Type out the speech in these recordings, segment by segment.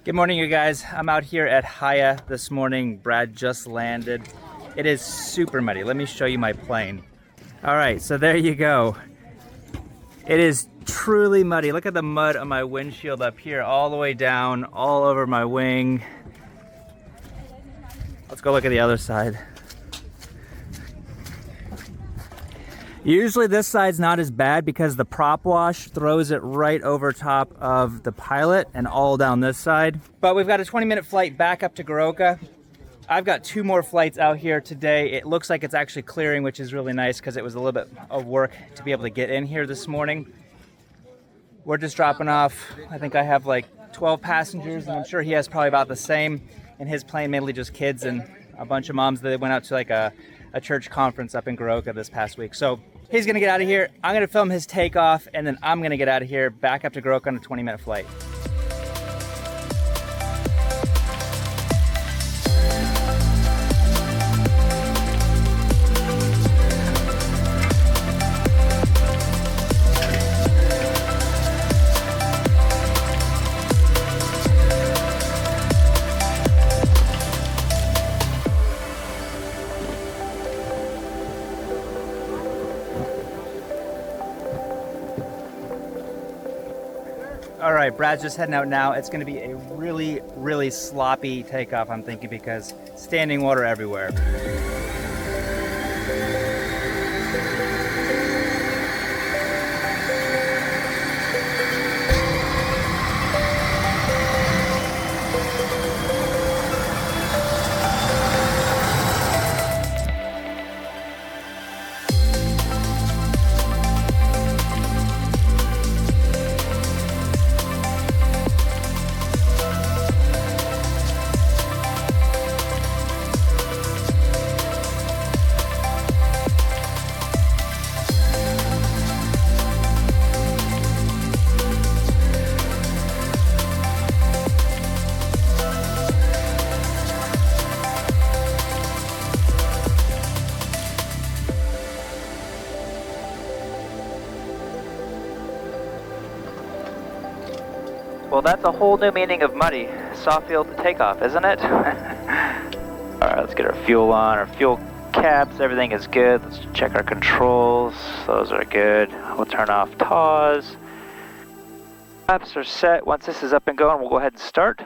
Good morning, you guys. I'm out here at Haya this morning. Brad just landed. It is super muddy. Let me show you my plane. All right, so there you go. It is truly muddy. Look at the mud on my windshield up here, all the way down, all over my wing. Let's go look at the other side. Usually this side's not as bad because the prop wash throws it right over top of the pilot and all down this side. But we've got a 20-minute flight back up to Goroka. I've got 2 more flights out here today. It looks like it's actually clearing, which is really nice because it was a little bit of work to be able to get in here this morning. We're just dropping off. I think I have like 12 passengers, and I'm sure he has probably about the same in his plane, mainly just kids and a bunch of moms that went out to like a church conference up in Goroka this past week. So he's gonna get out of here. I'm gonna film his takeoff, and then I'm gonna get out of here back up to Goroka on a 20-minute flight. All right, Brad's just heading out now. It's gonna be a really, really sloppy takeoff, I'm thinking, because standing water everywhere. Well, that's a whole new meaning of muddy. Soft field to takeoff, isn't it? Alright, let's get our fuel on, our fuel caps, everything is good. Let's check our controls, those are good. We'll turn off TAWs. Caps are set. Once this is up and going, we'll go ahead and start.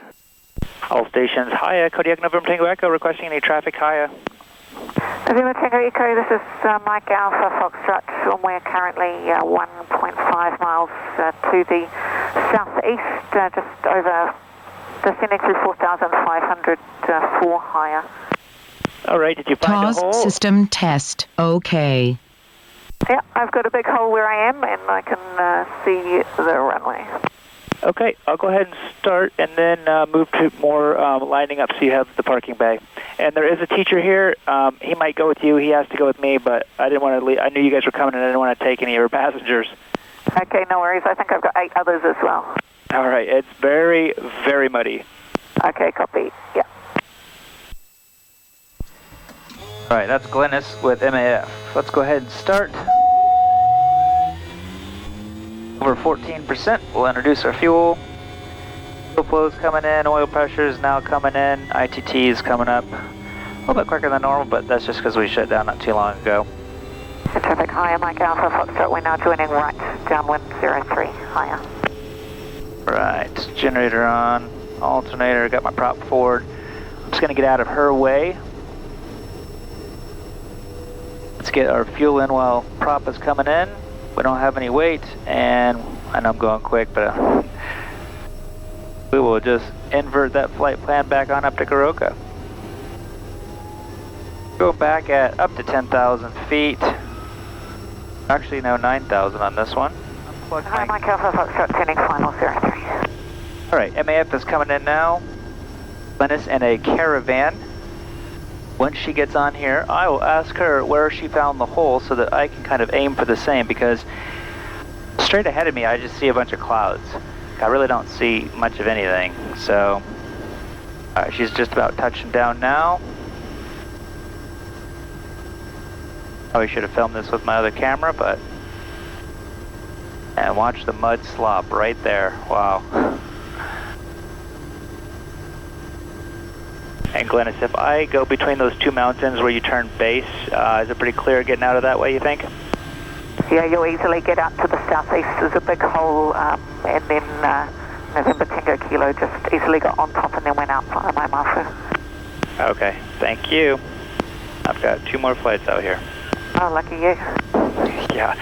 All stations, Haya, Kodiak November Tango Echo, requesting any traffic, Haya. November Tango Echo, this is Mike Alpha Foxtrot. We're currently 1.5 miles to the southeast, just over descending through 4,500 for Haya. Alright, did you find a hole? TAWS system test, okay. Yeah, I've got a big hole where I am, and I can see the runway. Okay, I'll go ahead and start and then move to more lining up so you have the parking bay. And there is a teacher here. He might go with you. He has to go with me, but I didn't want to leave. I knew you guys were coming and I didn't want to take any of your passengers. Okay, no worries. I think I've got 8 others as well. All right, it's very, very muddy. Okay, copy. Yeah. All right, that's Glennis with MAF. Let's go ahead and start. Over 14%, we'll introduce our fuel. Fuel flow's coming in, oil pressure is now coming in, ITT is coming up. A little bit quicker than normal, but that's just because we shut down not too long ago. Traffic Haya, Mike Alpha Foxtrot, we're now joining right, downwind 03, Haya. Right, generator on, alternator, got my prop forward. I'm just gonna get out of her way. Let's get our fuel in while prop is coming in. We don't have any weight, and I know I'm going quick, but we will just invert that flight plan back on up to Goroka. Go back at up to 10,000 feet. Actually, no, 9,000 on this one. Hi, Mike Alpha Foxtrot, sending final 03. All right, MAF is coming in now. Glennis in a Caravan. Once she gets on here, I will ask her where she found the hole so that I can kind of aim for the same, because straight ahead of me I just see a bunch of clouds. I really don't see much of anything. So, all right, she's just about touching down now. Probably should have filmed this with my other camera, but... And watch the mud slop right there. Wow. And Glennis, if I go between those two mountains where you turn base, is it pretty clear getting out of that way, you think? Yeah, you'll easily get out to the southeast. There's a big hole, and then November Tango Kilo just easily got on top and then went out for my Mafu. Okay, thank you. I've got 2 more flights out here. Oh, lucky you. Yeah.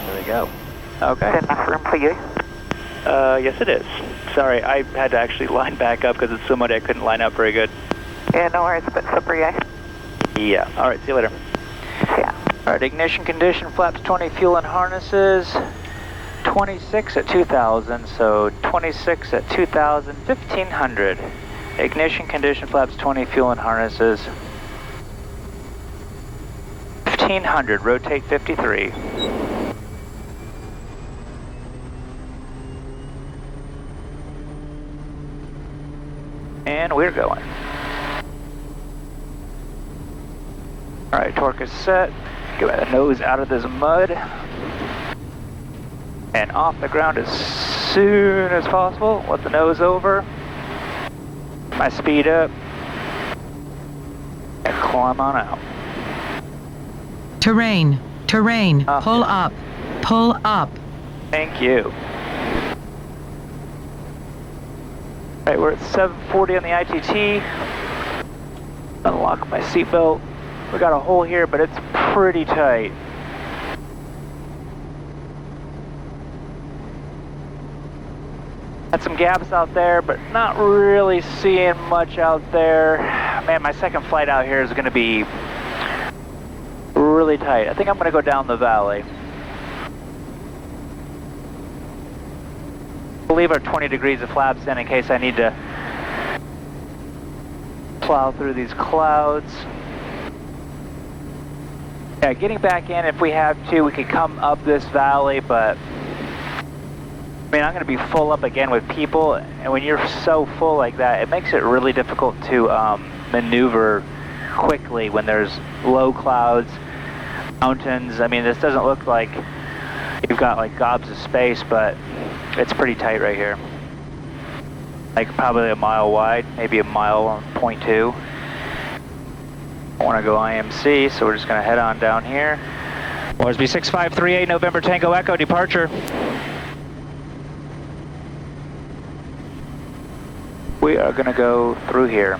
There we go. Okay. Is there enough room for you? Yes it is. Sorry, I had to actually line back up because it's so muddy I couldn't line up very good. Yeah, no worries, a bit slippery, eh? Yeah, alright, see you later. Yeah. Alright, ignition condition, flaps 20, fuel and harnesses, 26 at 2,000, so 26 at 2,000, 1,500. Ignition condition, flaps 20, fuel and harnesses, 1,500, rotate 53. And we're going. Alright, torque is set. Get the nose out of this mud. And off the ground as soon as possible. Let the nose over. My speed up. And climb on out. Terrain, terrain, Oh. pull up, pull up. Thank you. Alright, we're at 740 on the ITT. Unlock my seatbelt. We got a hole here, but it's pretty tight. Had some gaps out there, but not really seeing much out there. Man, my second flight out here is going to be really tight. I think I'm going to go down the valley. We'll leave our 20 degrees of flaps in case I need to plow through these clouds. Yeah, getting back in, if we have to, we could come up this valley, but I mean, I'm going to be full up again with people, and when you're so full like that, it makes it really difficult to maneuver quickly when there's low clouds, mountains. I mean, this doesn't look like you've got like gobs of space, but it's pretty tight right here. Like probably a mile wide, maybe a mile 0.2. I want to go IMC, so we're just going to head on down here. OSB 6538, November Tango Echo, departure. We are going to go through here.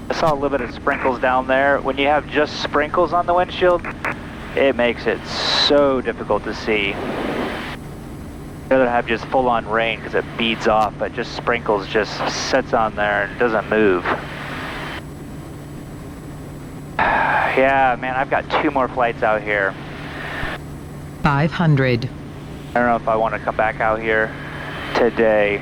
I saw a little bit of sprinkles down there. When you have just sprinkles on the windshield, it makes it so difficult to see. I'd rather have just full-on rain because it beads off, but just sprinkles just sits on there and doesn't move. Yeah, man, I've got 2 more flights out here. 500. I don't know if I want to come back out here today.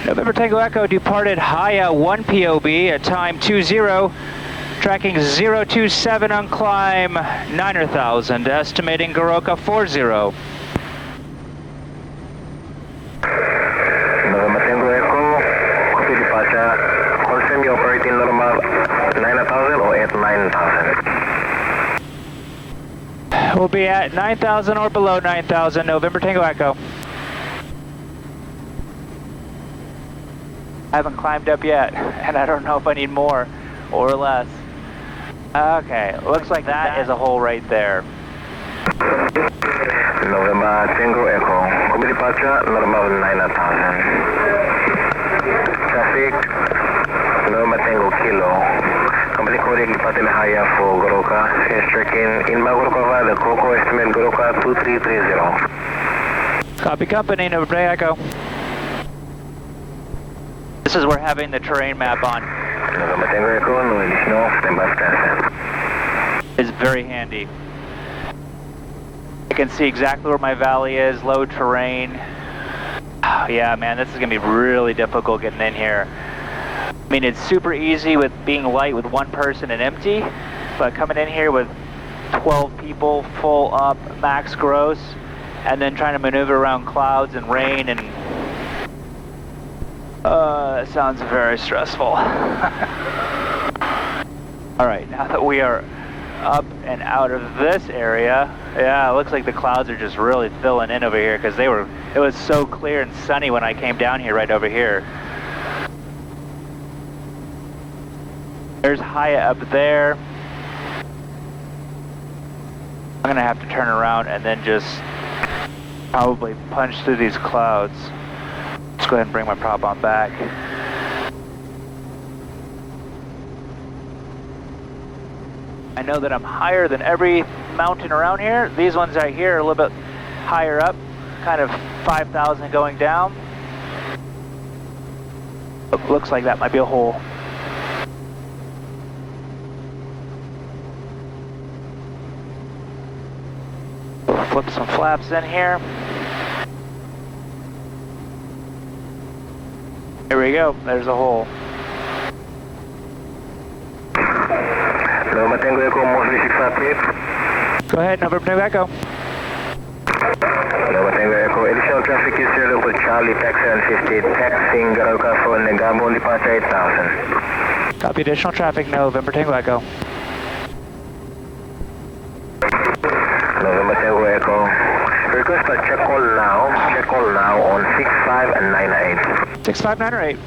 November Tango Echo departed Haya 1 POB at time 20, tracking 027 on climb 9,000, estimating Goroka 40. November Tango Echo, copy departure, confirm you operating normal 9,000 or at 9,000? We'll be at 9,000 or below 9,000, November Tango Echo. I haven't climbed up yet, and I don't know if I need more or less. Okay, looks like that is a hole right there. November Tango Echo, copy departure, normal 9,000. Traffic, November Tango Kilo. Company coding departing higher for Goroka. Since checking in Goroka Valley, Coco estimate Goroka 2330. Copy company, November Echo. This is where having the terrain map on November Tango Echo, no additional standby station. is very handy. I can see exactly where my valley is, low terrain. Oh, yeah, man, this is going to be really difficult getting in here. I mean, it's super easy with being light with 1 person and empty, but coming in here with 12 people, full up, max gross, and then trying to maneuver around clouds and rain, and it sounds very stressful. All right, now that we are up and out of this area, yeah, it looks like the clouds are just really filling in over here because it was so clear and sunny when I came down here right over here. There's Haya up there. I'm gonna have to turn around and then just probably punch through these clouds. Let's go ahead and bring my prop on back. I know that I'm higher than every mountain around here. These ones right here are a little bit higher up, kind of 5,000 going down. It looks like that might be a hole. We'll flip some flaps in here. There we go, there's a hole. November Tango Echo, mostly 658. Go ahead, November Tango Echo. November Tango Echo, additional traffic is here, local Charlie, taxi 150, taxiing Garoka for Negamo, departure 8000. Copy, additional traffic, November Tango Echo. November Tango Echo, request a check call now on 65 and 908. 65, 9 or 8.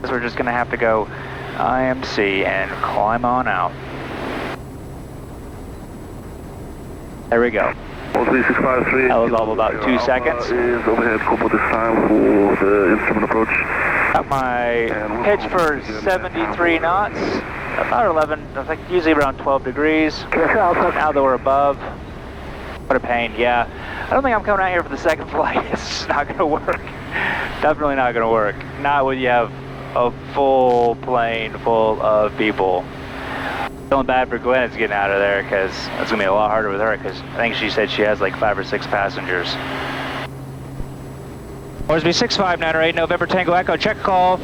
So we're just going to have to go IMC and climb on out. There we go. 3653. That was all about 2 seconds. Is overhead couple this time for the instrument approach. Got my pitch for 73 knots. About 11, I think usually around 12 degrees. Now that we're above, what a pain, yeah. I don't think I'm coming out here for the second flight. It's just not going to work. Definitely not going to work. Not when you have a full plane full of people. Feeling bad for Glenn is getting out of there because it's going to be a lot harder with her because I think she said she has like 5 or 6 passengers. Orsby 65908, November Tango Echo, check call.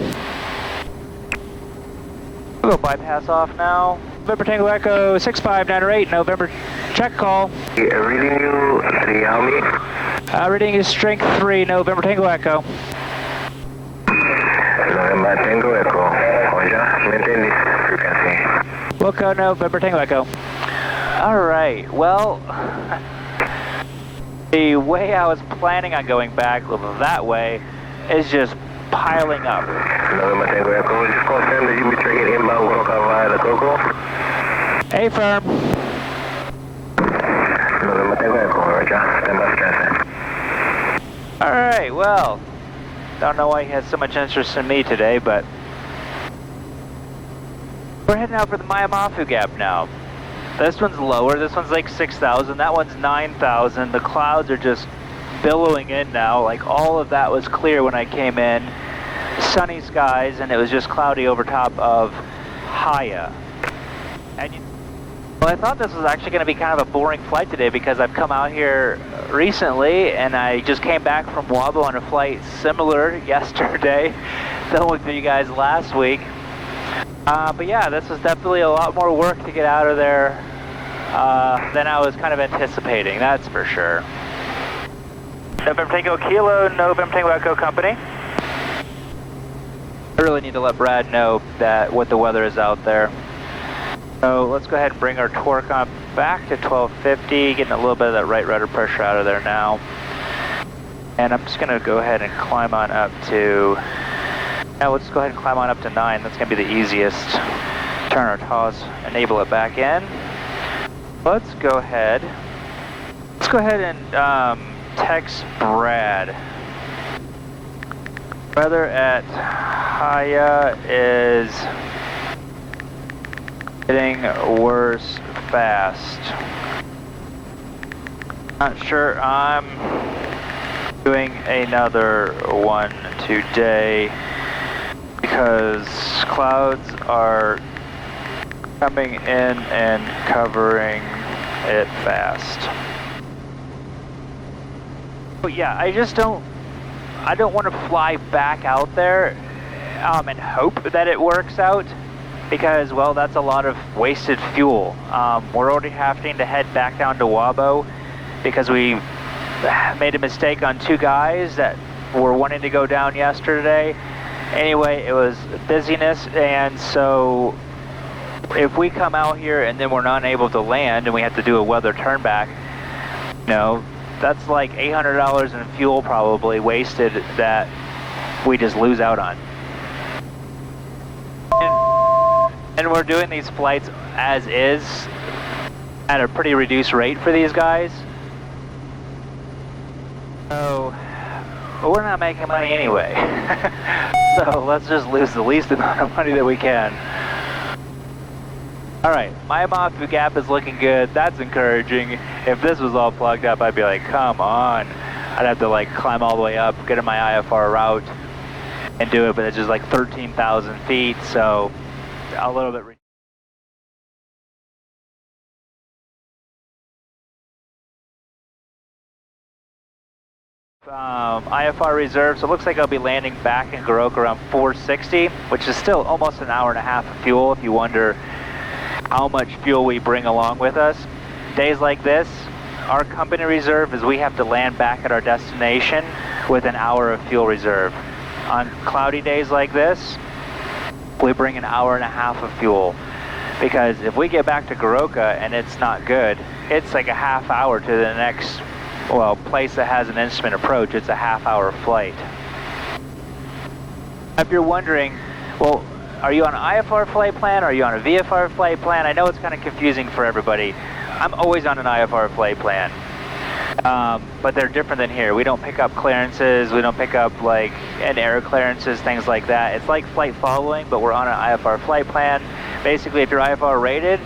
We'll go bypass off now. November Tango Echo 65908, November check call. Reading you 3, how many? Reading is strength 3, November Tango Echo. November Tango Echo, Roger, maintain this frequency. Wilco, November Tango Echo. Alright, well, the way I was planning on going back that way is just piling up. November Tango Echo, just confirm that you'll be tracking inbound Goroka via the Coco. Affirm. November Tango Echo, Roger, stand by for Alright, well, don't know why he has so much interest in me today, but we're heading out for the Mayamafu Gap now. This one's lower, this one's like 6,000, that one's 9,000. The clouds are just billowing in now, like all of that was clear when I came in. Sunny skies, and it was just cloudy over top of Haya. And well, I thought this was actually going to be kind of a boring flight today because I've come out here recently and I just came back from Wabo on a flight similar yesterday, filming for you guys last week. But yeah, this was definitely a lot more work to get out of there than I was kind of anticipating, that's for sure. November Tango Kilo, November Tango Echo Company. I really need to let Brad know that what the weather is out there. So let's go ahead and bring our torque on back to 1250, getting a little bit of that right rudder pressure out of there now. And I'm just going to go ahead and climb on up to, now let's go ahead and climb on up to 9. That's going to be the easiest. Turn our TOS, enable it back in. Let's go ahead and text Brad. Weather at Haya is getting worse fast. Not sure I'm doing another one today because clouds are coming in and covering it fast. But yeah, I don't want to fly back out there and hope that it works out. because, well, that's a lot of wasted fuel. We're already having to head back down to Wabo because we made a mistake on 2 guys that were wanting to go down yesterday. Anyway, it was busyness, and so if we come out here and then we're not able to land and we have to do a weather turn back, you know, that's like $800 in fuel probably wasted that we just lose out on. And we're doing these flights as is at a pretty reduced rate for these guys. So we're not making money anyway. So let's just lose the least amount of money that we can. Alright, my Amafu gap is looking good. That's encouraging. If this was all plugged up, I'd be like, come on. I'd have to like climb all the way up, get in my IFR route and do it, but it's just like 13,000 feet, so a little bit. IFR reserve, so it looks like I'll be landing back in Goroka around 460, which is still almost an hour and a half of fuel if you wonder how much fuel we bring along with us. Days like this, our company reserve is we have to land back at our destination with an hour of fuel reserve. On cloudy days like this, we bring an hour and a half of fuel, because if we get back to Goroka and it's not good, it's like a half hour to the next, well, place that has an instrument approach. It's a half-hour flight. If you're wondering, well, are you on an IFR flight plan or are you on a VFR flight plan? I know it's kind of confusing for everybody. I'm always on an IFR flight plan, but they're different than here. We don't pick up clearances, we don't pick up like in-air clearances, things like that. It's like flight following, but we're on an IFR flight plan. Basically, if you're IFR rated,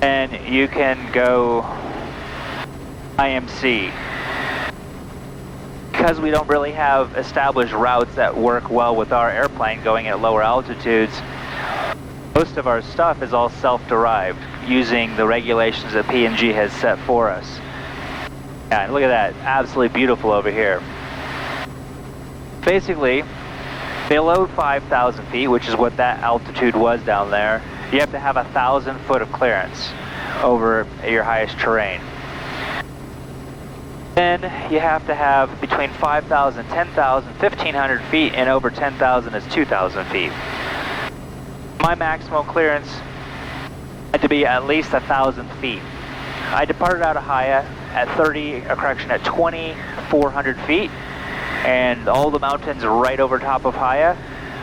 and you can go IMC. Because we don't really have established routes that work well with our airplane going at lower altitudes, most of our stuff is all self-derived using the regulations that P&G has set for us. Yeah, and look at that, absolutely beautiful over here. Basically, below 5,000 feet, which is what that altitude was down there, you have to have 1,000 foot of clearance over your highest terrain. Then you have to have between 5,000, 10,000, 1,500 feet, and over 10,000 is 2,000 feet. My maximum clearance had to be at least 1,000 feet. I departed out of Haya at 2,400 feet, and all the mountains right over top of Haya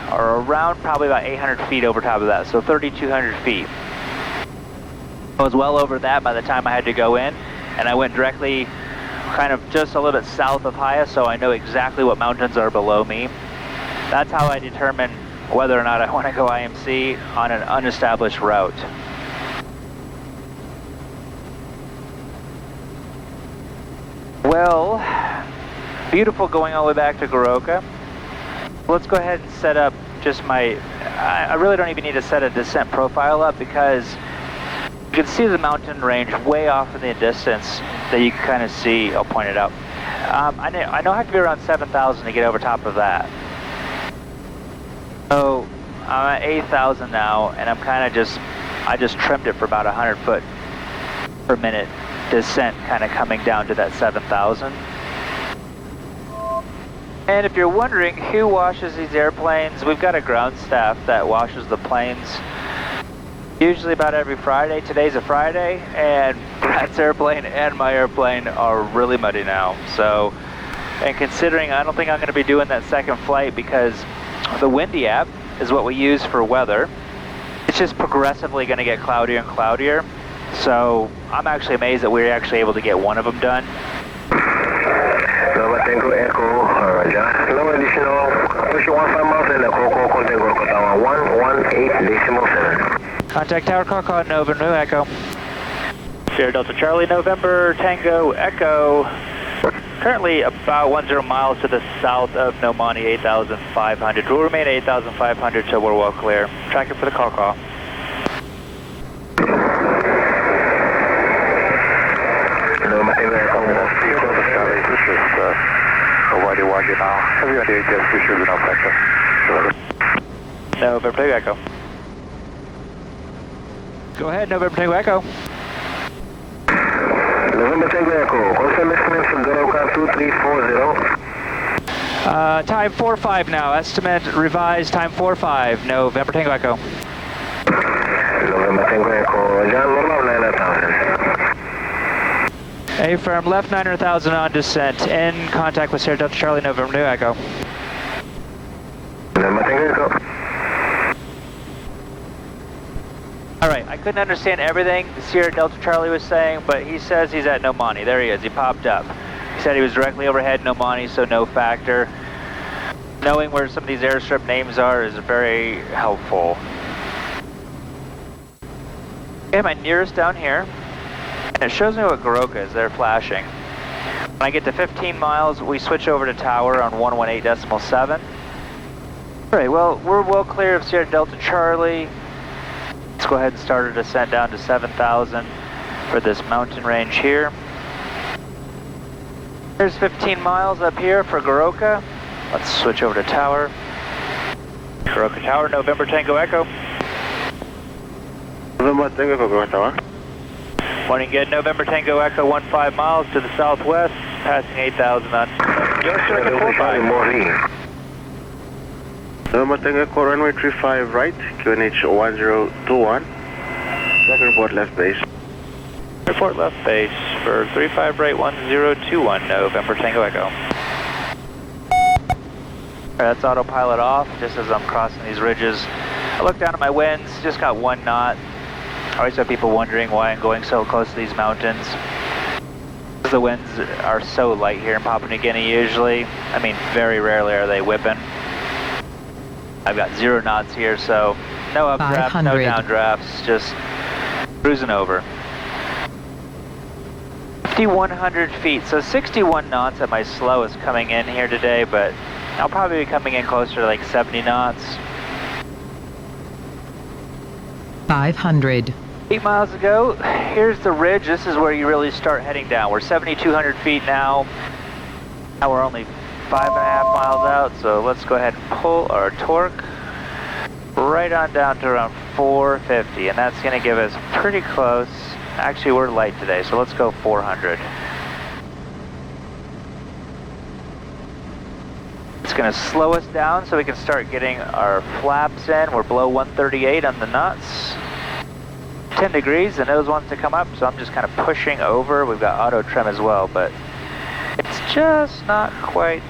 are around probably about 800 feet over top of that, so 3,200 feet. I was well over that by the time I had to go in, and I went directly kind of just a little bit south of Haya, so I know exactly what mountains are below me. That's how I determine whether or not I want to go IMC on an unestablished route. Well, beautiful going all the way back to Goroka. Let's go ahead and set up just my, I really don't even need to set a descent profile up, because you can see the mountain range way off in the distance that you can kind of see. I'll point it out. I know I have to be around 7,000 to get over top of that. So I'm at 8,000 now, and I'm kind of I just trimmed it for about 100 foot per minute descent, kind of coming down to that 7,000. And if you're wondering who washes these airplanes, we've got a ground staff that washes the planes usually about every Friday. Today's a Friday, and Brad's airplane and my airplane are really muddy now. So, and considering I don't think I'm going to be doing that second flight, because the Windy app is what we use for weather. It's just progressively going to get cloudier and cloudier. So I'm actually amazed that we were actually able to get one of them done. Nova Tango Echo, Roger. No additional, push 15 miles and the Coco contact Goroka Tower 118.7. Contact Tower Coco, November Echo. Sierra Delta Charlie, November Tango Echo. Currently about 10 miles to the south of Nomani, 8,500. We'll remain 8,500 till we're well clear. Tracking for the call. This is Hawaii Wagyu now. Everybody gets issues in our sector. November Echo. Go ahead, November Tango Echo. November Tango Echo, confirm estimate for Goroka 2340. Time 45 now. Estimate revised time 45. November Tango Echo. November Tango Echo, John, normal 9,000. Affirm, left 900,000 on descent. In contact with Sierra Delta Charlie, November Tango Echo. November Tango Echo. Alright, I couldn't understand everything the Sierra Delta Charlie was saying, but he says he's at Nomani. There he is, he popped up. He said he was directly overhead Nomani, so no factor. Knowing where some of these airstrip names are is very helpful. Okay, my nearest down here, and it shows me what Goroka is, they're flashing. When I get to 15 miles, we switch over to tower on 118.7. Alright, well, we're well clear of Sierra Delta Charlie. Let's go ahead and start our descent down to 7,000 for this mountain range here. There's 15 miles up here for Goroka. Let's switch over to tower. Goroka Tower, November Tango Echo. November Tango Echo, Goroka Tower. Morning, good. November Tango Echo, 15 miles to the southwest, passing 8,000 on Joystick Throttle. November Tango Echo, runway 35 right, QNH 1021. Second report left base. Report left base for 35 right 1021, November Tango Echo. Alright, that's autopilot off, just as I'm crossing these ridges. I look down at my winds, just got 1 knot. I always have people wondering why I'm going so close to these mountains. The winds are so light here in Papua New Guinea usually. I mean, very rarely are they whipping. I've got 0 knots here, so no updrafts, no downdrafts, just cruising over. 5,100 feet, so 61 knots at my slowest coming in here today, but I'll probably be coming in closer to like 70 knots. 500. 8 miles ago, here's the ridge. This is where you really start heading down. We're 7,200 feet now. Now we're only 5.5 miles out, so let's go ahead and pull our torque right on down to around 450, and that's going to give us pretty close. Actually, we're light today, so let's go 400. It's going to slow us down so we can start getting our flaps in. We're below 138 on the nuts. 10 degrees, the nose wants to come up, so I'm just kind of pushing over. We've got auto trim as well, but it's just not quite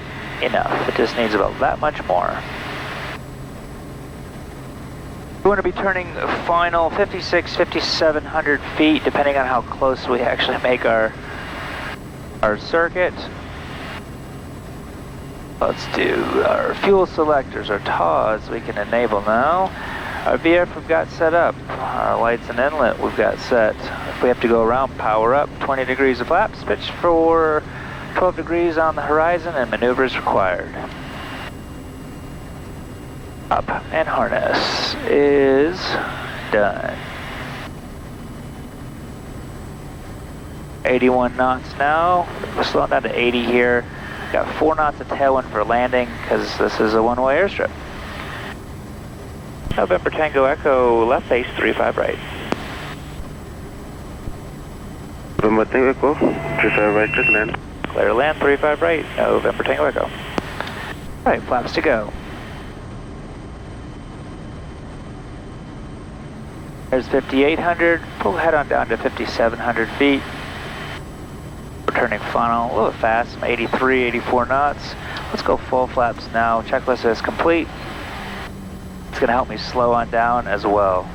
enough. It just needs about that much more. We want to be turning final 5,700 feet, depending on how close we actually make our circuit. Let's do our fuel selectors, our TAWs we can enable now. Our VF we've got set up. Our lights and inlet we've got set. If we have to go around, power up, 20 degrees of flaps, pitch for 12 degrees on the horizon, and maneuvers required. Up and harness is done. 81 knots now. We're slowing down to 80 here. Got 4 knots of tailwind for landing because this is a one-way airstrip. November Tango Echo, left base 35 right. November Tango Echo, 35 right, clear land. Clear land, 35 right, November Tango Echo. Alright, flaps to go. There's 5,800, pull head on down to 5,700 feet. We're turning funnel a little fast, 83, 84 knots. Let's go full flaps now, checklist is complete. It's going to help me slow on down as well.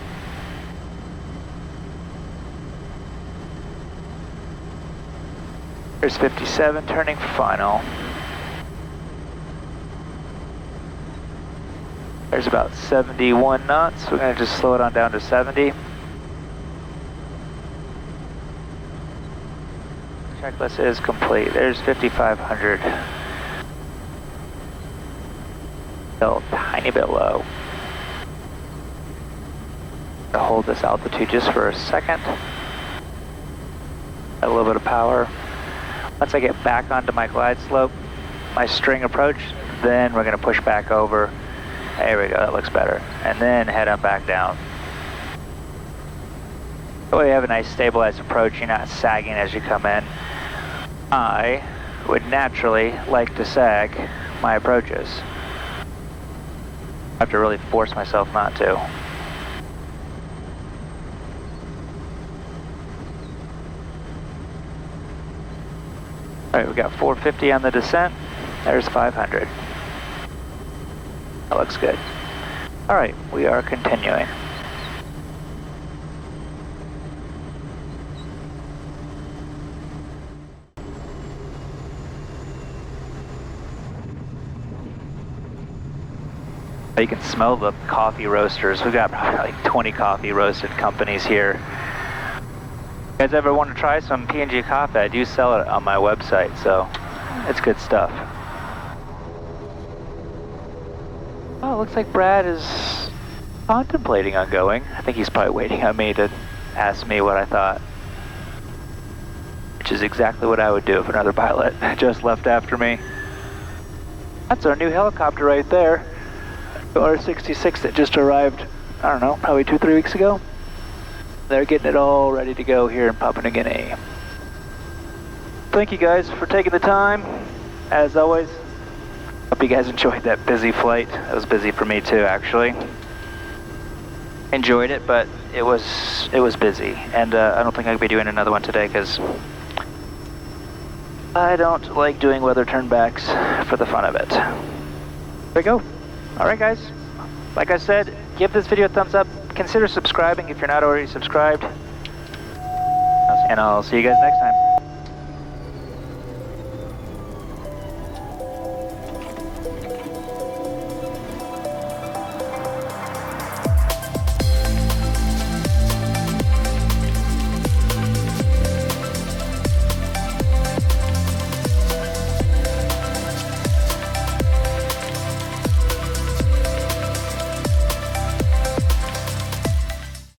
There's 57, turning final. There's about 71 knots. We're going to just slow it on down to 70. Checklist is complete. There's 5,500. Still a tiny bit low. To hold this altitude just for a second. A little bit of power. Once I get back onto my glide slope, my string approach, then we're going to push back over. There we go, that looks better. And then head on back down. That way you have a nice stabilized approach, you're not sagging as you come in. I would naturally like to sag my approaches. I have to really force myself not to. Alright, we got 450 on the descent. There's 500. That looks good. Alright, we are continuing. You can smell the coffee roasters. We've got probably like 20 coffee roasted companies here. You guys ever want to try some P&G coffee? I do sell it on my website, so it's good stuff. Oh, it looks like Brad is contemplating on going. I think he's probably waiting on me to ask me what I thought. Which is exactly what I would do if another pilot just left after me. That's our new helicopter right there. The R66 that just arrived, I don't know, probably 2-3 weeks ago. They're getting it all ready to go here in Papua New Guinea. Thank you guys for taking the time, as always. Hope you guys enjoyed that busy flight. It was busy for me too, actually. Enjoyed it, but it was busy, and I don't think I'll be doing another one today because I don't like doing weather turnbacks for the fun of it. There we go. Alright guys, like I said, give this video a thumbs up, consider subscribing if you're not already subscribed, and I'll see you guys next time.